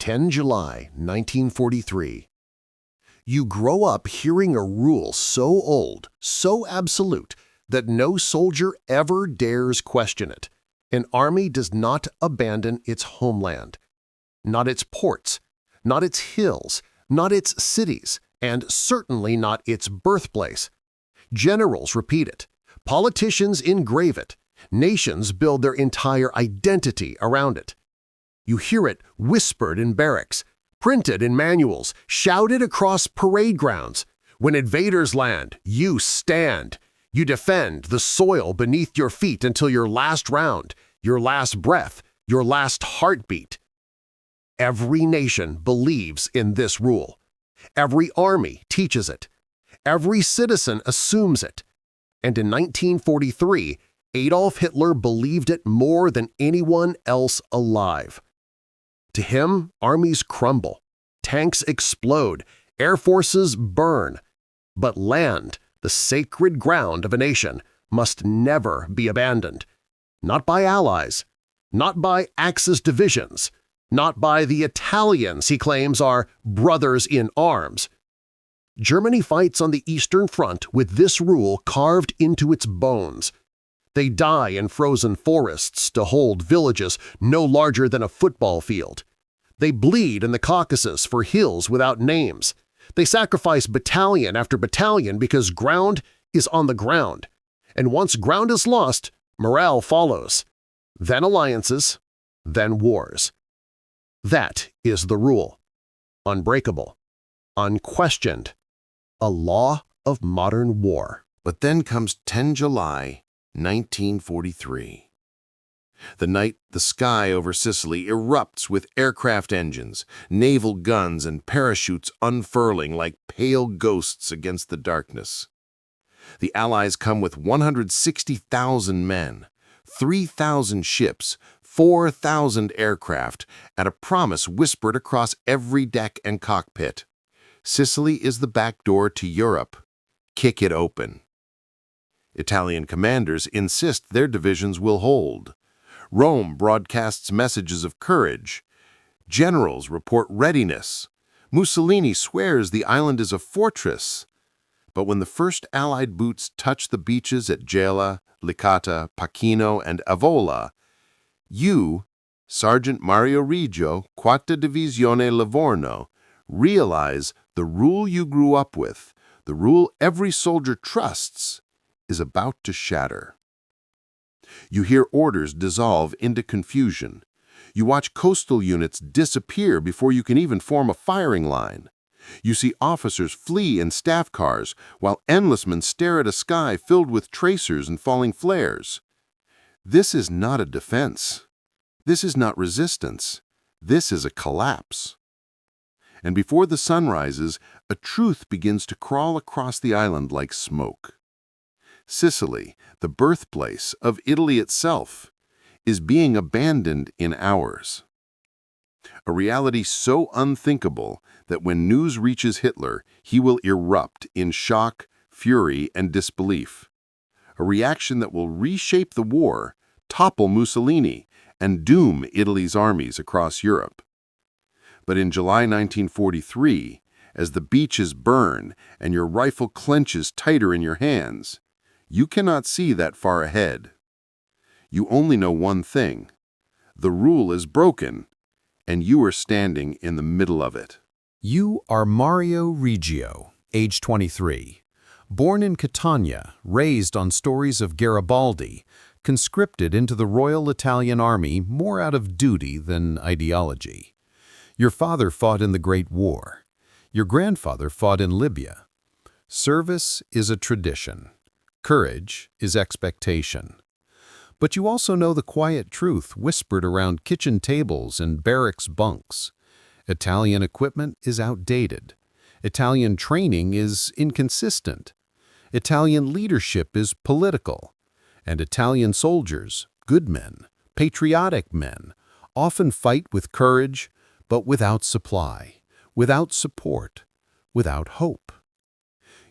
10 July 1943. You grow up hearing a rule so old, so absolute, that no soldier ever dares question it. An army does not abandon its homeland. Not its ports, not its hills, not its cities, and certainly not its birthplace. Generals repeat it. Politicians engrave it. Nations build their entire identity around it. You hear it whispered in barracks, printed in manuals, shouted across parade grounds. When invaders land, you stand. You defend the soil beneath your feet until your last round, your last breath, your last heartbeat. Every nation believes in this rule. Every army teaches it. Every citizen assumes it. And in 1943, Adolf Hitler believed it more than anyone else alive. To him, armies crumble, tanks explode, air forces burn. But land, the sacred ground of a nation, must never be abandoned. Not by allies, not by Axis divisions, not by the Italians he claims are brothers in arms. Germany fights on the Eastern Front with this rule carved into its bones. They die in frozen forests to hold villages no larger than a football field. They bleed in the Caucasus for hills without names. They sacrifice battalion after battalion because ground is on the ground. And once ground is lost, morale follows. Then alliances, then wars. That is the rule. Unbreakable, unquestioned, a law of modern war. But then comes 10 July 1943. The night the sky over Sicily erupts with aircraft engines, naval guns, and parachutes unfurling like pale ghosts against the darkness. The Allies come with 160,000 men, 3,000 ships, 4,000 aircraft, and a promise whispered across every deck and cockpit. Sicily is the back door to Europe. Kick it open. Italian commanders insist their divisions will hold. Rome broadcasts messages of courage. Generals report readiness. Mussolini swears the island is a fortress. But when the first Allied boots touch the beaches at Gela, Licata, Pachino, and Avola, you, Sergeant Mario Riggio, Quarta Divisione Livorno, realize the rule you grew up with, the rule every soldier trusts, is about to shatter. You hear orders dissolve into confusion. You watch coastal units disappear before you can even form a firing line. You see officers flee in staff cars while endless men stare at a sky filled with tracers and falling flares. This is not a defense. This is not resistance. This is a collapse. And before the sun rises, a truth begins to crawl across the island like smoke. Sicily, the birthplace of Italy itself, is being abandoned in hours. A reality so unthinkable that when news reaches Hitler, he will erupt in shock, fury, and disbelief. A reaction that will reshape the war, topple Mussolini, and doom Italy's armies across Europe. But in July 1943, as the beaches burn and your rifle clenches tighter in your hands, you cannot see that far ahead. You only know one thing. The rule is broken, and you are standing in the middle of it. You are Mario Riggio, age 23. Born in Catania, raised on stories of Garibaldi, conscripted into the Royal Italian Army more out of duty than ideology. Your father fought in the Great War. Your grandfather fought in Libya. Service is a tradition. Courage is expectation. But you also know the quiet truth whispered around kitchen tables and barracks bunks. Italian equipment is outdated. Italian training is inconsistent. Italian leadership is political. And Italian soldiers, good men, patriotic men, often fight with courage, but without supply, without support, without hope.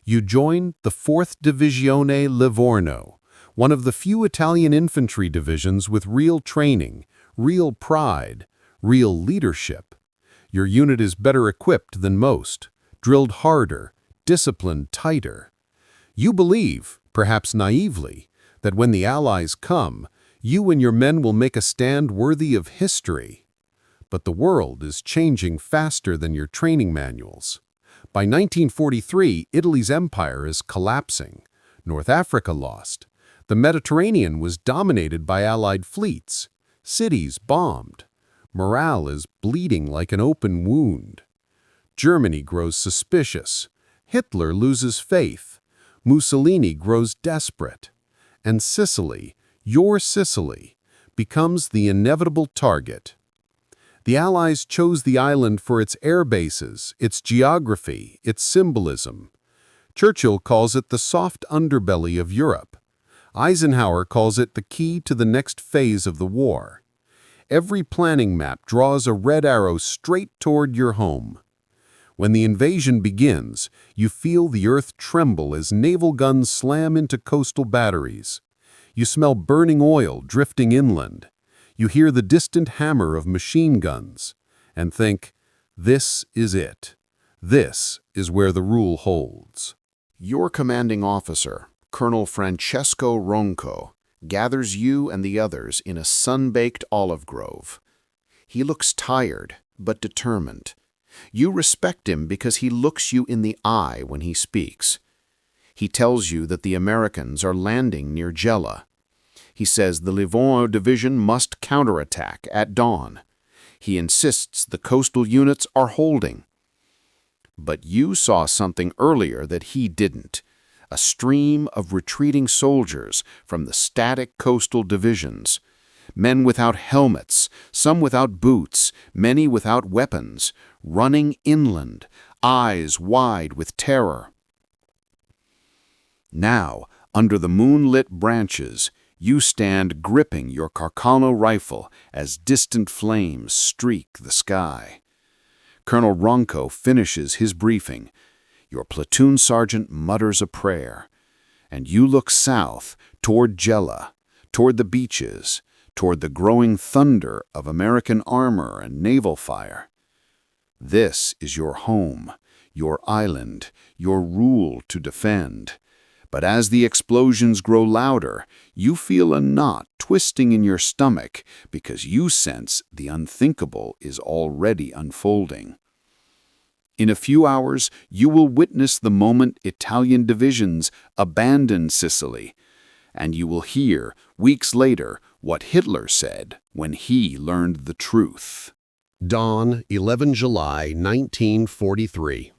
You joined the 4th Divisione Livorno, one of the few Italian infantry divisions with real training, real pride, real leadership. Your unit is better equipped than most, drilled harder, disciplined tighter. You believe, perhaps naively, that when the Allies come, you and your men will make a stand worthy of history. But the world is changing faster than your training manuals. By 1943, Italy's empire is collapsing. North Africa lost. The Mediterranean was dominated by Allied fleets. Cities bombed. Morale is bleeding like an open wound. Germany grows suspicious. Hitler loses faith. Mussolini grows desperate. And Sicily, your Sicily, becomes the inevitable target. The Allies chose the island for its air bases, its geography, its symbolism. Churchill calls it the soft underbelly of Europe. Eisenhower calls it the key to the next phase of the war. Every planning map draws a red arrow straight toward your home. When the invasion begins, you feel the earth tremble as naval guns slam into coastal batteries. You smell burning oil drifting inland. You hear the distant hammer of machine guns and think, this is it. This is where the rule holds. Your commanding officer, Colonel Francesco Ronco, gathers you and the others in a sun-baked olive grove. He looks tired, but determined. You respect him because he looks you in the eye when he speaks. He tells you that the Americans are landing near Gela. He says the Livorno division must counterattack at dawn. He insists the coastal units are holding. But you saw something earlier that he didn't. A stream of retreating soldiers from the static coastal divisions. Men without helmets, some without boots, many without weapons, running inland, eyes wide with terror. Now, under the moonlit branches, you stand gripping your Carcano rifle as distant flames streak the sky. Colonel Ronco finishes his briefing. Your platoon sergeant mutters a prayer, and you look south toward Gela, toward the beaches, toward the growing thunder of American armor and naval fire. This is your home, your island, your rule to defend. But as the explosions grow louder, you feel a knot twisting in your stomach because you sense the unthinkable is already unfolding. In a few hours, you will witness the moment Italian divisions abandon Sicily, and you will hear, weeks later, what Hitler said when he learned the truth. Dawn, 11 July 1943.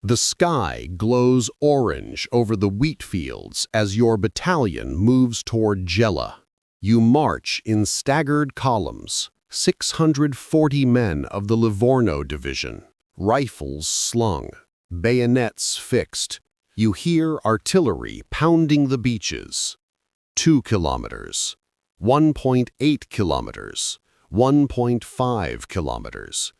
The sky glows orange over the wheat fields as your battalion moves toward Gela. You march in staggered columns, 640 men of the Livorno division, rifles slung, bayonets fixed. You hear artillery pounding the beaches. 2 kilometers, 1.8 kilometers, 1.5 kilometers.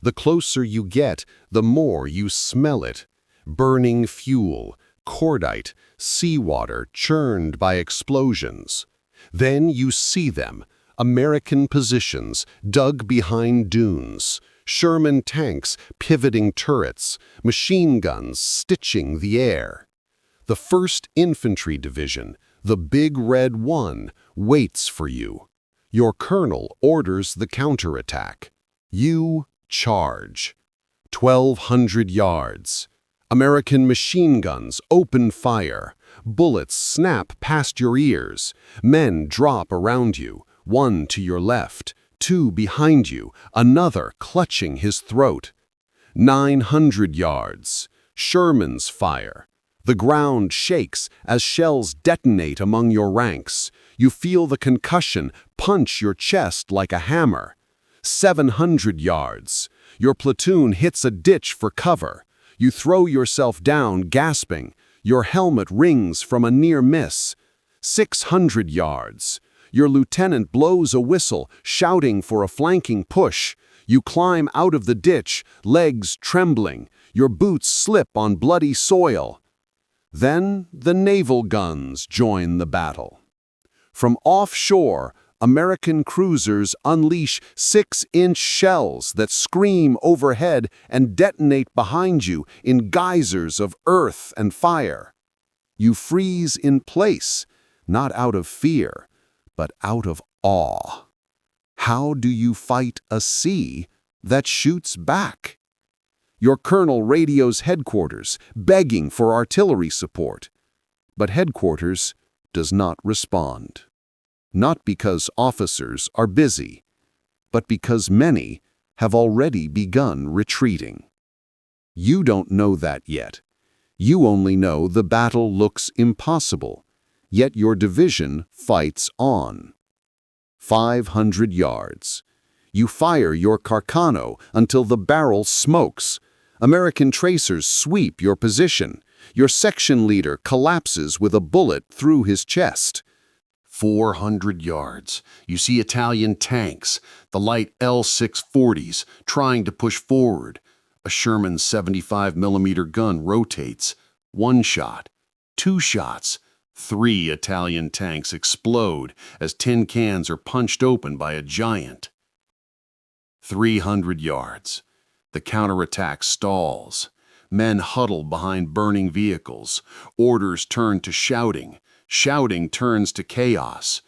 The closer you get, the more you smell it. Burning fuel, cordite, seawater churned by explosions. Then you see them, American positions dug behind dunes, Sherman tanks pivoting turrets, machine guns stitching the air. The 1st Infantry Division, the Big Red One, waits for you. Your colonel orders the counterattack. You charge. 1,200 yards. American machine guns open fire. Bullets snap past your ears. Men drop around you, 1 to your left, 2 behind you, another clutching his throat. 900 yards. Sherman's fire. The ground shakes as shells detonate among your ranks. You feel the concussion punch your chest like a hammer. 700 yards. Your platoon hits a ditch for cover. You throw yourself down, gasping. Your helmet rings from a near miss. 600 yards. Your lieutenant blows a whistle, shouting for a flanking push. You climb out of the ditch, legs trembling. Your boots slip on bloody soil. Then the naval guns join the battle. From offshore, American cruisers unleash 6-inch shells that scream overhead and detonate behind you in geysers of earth and fire. You freeze in place, not out of fear, but out of awe. How do you fight a sea that shoots back? Your colonel radios headquarters, begging for artillery support. But headquarters does not respond. Not because officers are busy, but because many have already begun retreating. You don't know that yet. You only know the battle looks impossible, yet your division fights on. 500 yards. You fire your Carcano until the barrel smokes. American tracers sweep your position. Your section leader collapses with a bullet through his chest. 400 yards. You see Italian tanks, the light L640s, trying to push forward. A Sherman 75mm gun rotates. 1 shot, 2 shots. 3 Italian tanks explode as tin cans are punched open by a giant. 300 yards. The counterattack stalls. Men huddle behind burning vehicles. Orders turn to shouting. Shouting turns to chaos.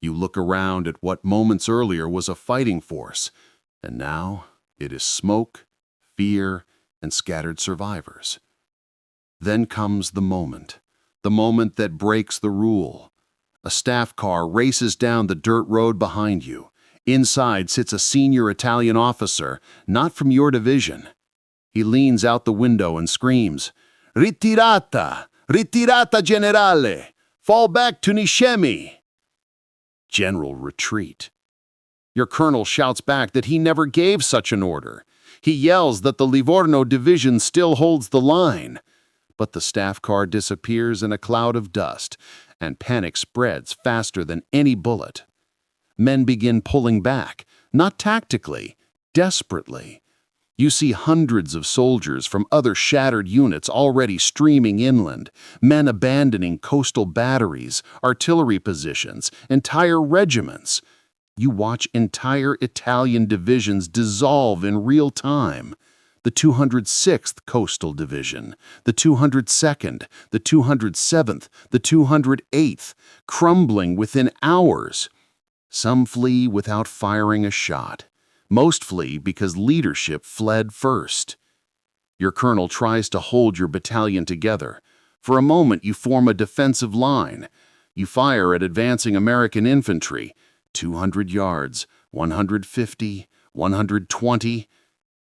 You look around at what moments earlier was a fighting force, and now it is smoke, fear, and scattered survivors. Then comes the moment that breaks the rule. A staff car races down the dirt road behind you. Inside sits a senior Italian officer, not from your division. He leans out the window and screams, "Ritirata! Ritirata, generale! Fall back to Nishemi!" General retreat. Your colonel shouts back that he never gave such an order. He yells that the Livorno division still holds the line. But the staff car disappears in a cloud of dust, and panic spreads faster than any bullet. Men begin pulling back, not tactically, desperately. You see hundreds of soldiers from other shattered units already streaming inland, men abandoning coastal batteries, artillery positions, entire regiments. You watch entire Italian divisions dissolve in real time. The 206th Coastal Division, the 202nd, the 207th, the 208th, crumbling within hours. Some flee without firing a shot. Most flee because leadership fled first. Your colonel tries to hold your battalion together. For a moment, you form a defensive line. You fire at advancing American infantry, 200 yards, 150, 120.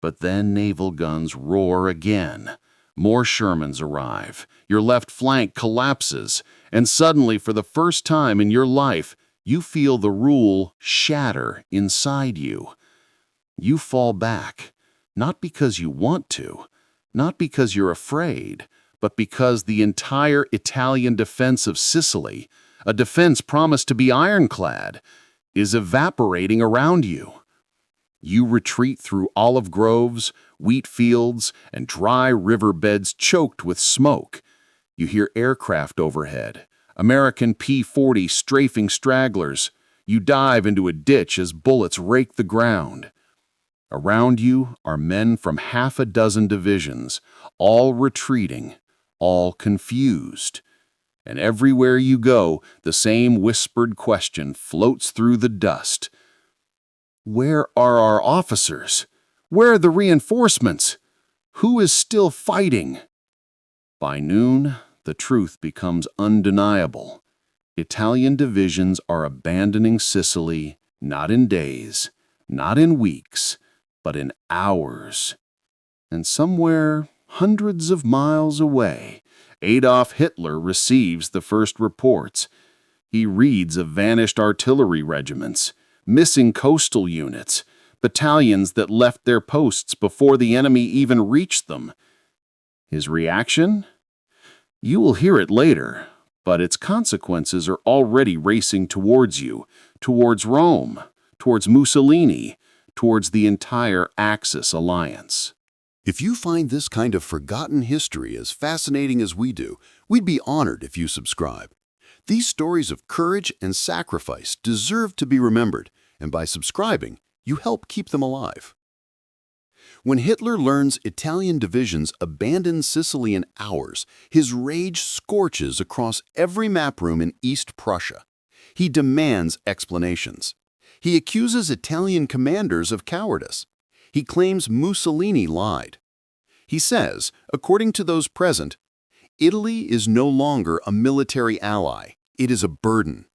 But then naval guns roar again. More Shermans arrive. Your left flank collapses. And suddenly, for the first time in your life, you feel the rule shatter inside you. You fall back, not because you want to, not because you're afraid, but because the entire Italian defense of Sicily, a defense promised to be ironclad, is evaporating around you. You retreat through olive groves, wheat fields, and dry riverbeds choked with smoke. You hear aircraft overhead, American P-40 strafing stragglers. You dive into a ditch as bullets rake the ground. Around you are men from half a dozen divisions, all retreating, all confused. And everywhere you go, the same whispered question floats through the dust. Where are our officers? Where are the reinforcements? Who is still fighting? By noon, the truth becomes undeniable. Italian divisions are abandoning Sicily, not in days, not in weeks, but in hours. And somewhere, hundreds of miles away, Adolf Hitler receives the first reports. He reads of vanished artillery regiments, missing coastal units, battalions that left their posts before the enemy even reached them. His reaction? You will hear it later, but its consequences are already racing towards you, towards Rome, towards Mussolini, towards the entire Axis alliance. If you find this kind of forgotten history as fascinating as we do, we'd be honored if you subscribe. These stories of courage and sacrifice deserve to be remembered, and by subscribing, you help keep them alive. When Hitler learns Italian divisions abandoned Sicily in hours, his rage scorches across every map room in East Prussia. He demands explanations. He accuses Italian commanders of cowardice. He claims Mussolini lied. He says, according to those present, Italy is no longer a military ally, it is a burden.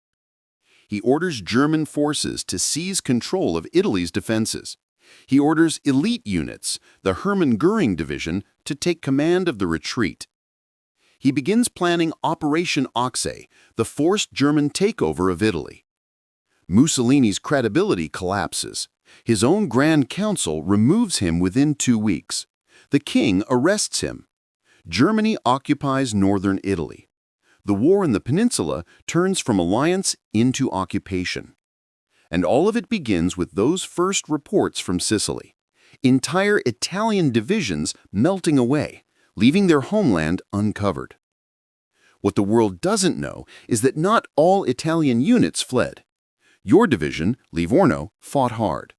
He orders German forces to seize control of Italy's defenses. He orders elite units, the Hermann Göring Division, to take command of the retreat. He begins planning Operation Ochse, the forced German takeover of Italy. Mussolini's credibility collapses. His own Grand Council removes him within 2 weeks. The king arrests him. Germany occupies northern Italy. The war in the peninsula turns from alliance into occupation. And all of it begins with those first reports from Sicily. Entire Italian divisions melting away, leaving their homeland uncovered. What the world doesn't know is that not all Italian units fled. Your division, Livorno, fought hard.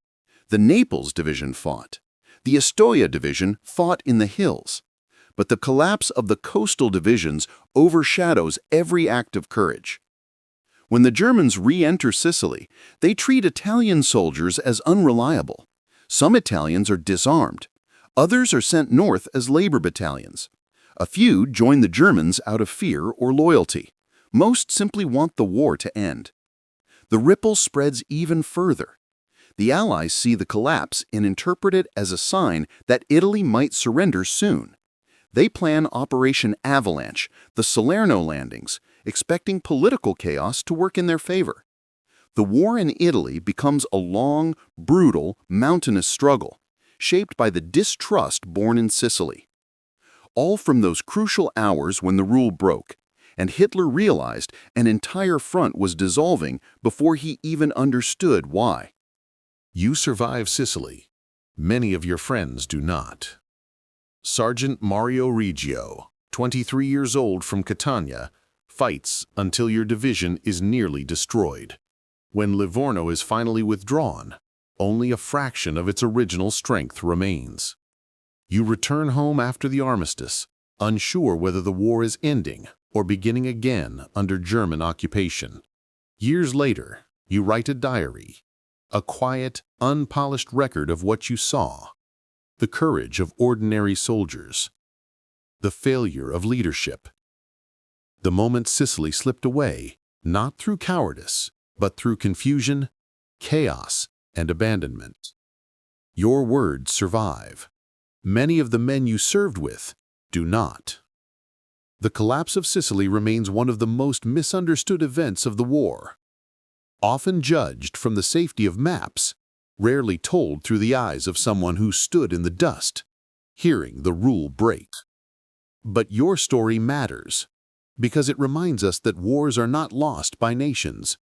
The Naples division fought. The Astoria division fought in the hills. But the collapse of the coastal divisions overshadows every act of courage. When the Germans re-enter Sicily, they treat Italian soldiers as unreliable. Some Italians are disarmed. Others are sent north as labor battalions. A few join the Germans out of fear or loyalty. Most simply want the war to end. The ripple spreads even further. The Allies see the collapse and interpret it as a sign that Italy might surrender soon. They plan Operation Avalanche, the Salerno landings, expecting political chaos to work in their favor. The war in Italy becomes a long, brutal, mountainous struggle, shaped by the distrust born in Sicily. All from those crucial hours when the rule broke, and Hitler realized an entire front was dissolving before he even understood why. You survive Sicily. Many of your friends do not. Sergeant Mario Riggio, 23 years old from Catania, fights until your division is nearly destroyed. When Livorno is finally withdrawn, only a fraction of its original strength remains. You return home after the armistice, unsure whether the war is ending or beginning again under German occupation. Years later, you write a diary, a quiet, unpolished record of what you saw, the courage of ordinary soldiers, the failure of leadership. The moment Sicily slipped away, not through cowardice, but through confusion, chaos, and abandonment. Your words survive. Many of the men you served with do not. The collapse of Sicily remains one of the most misunderstood events of the war. Often judged from the safety of maps, rarely told through the eyes of someone who stood in the dust, hearing the rule break. But your story matters, because it reminds us that wars are not lost by nations.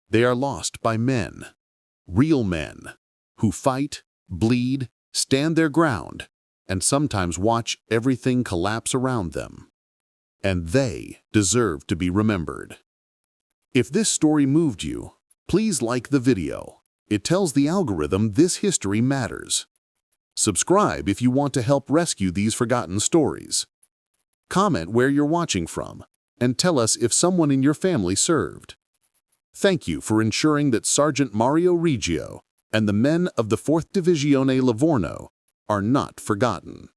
They are lost by men, real men, who fight, bleed, stand their ground, and sometimes watch everything collapse around them. And they deserve to be remembered. If this story moved you, please like the video. It tells the algorithm this history matters. Subscribe if you want to help rescue these forgotten stories. Comment where you're watching from, and tell us if someone in your family served. Thank you for ensuring that Sergeant Mario Riggio and the men of the 4th Divisione Livorno are not forgotten.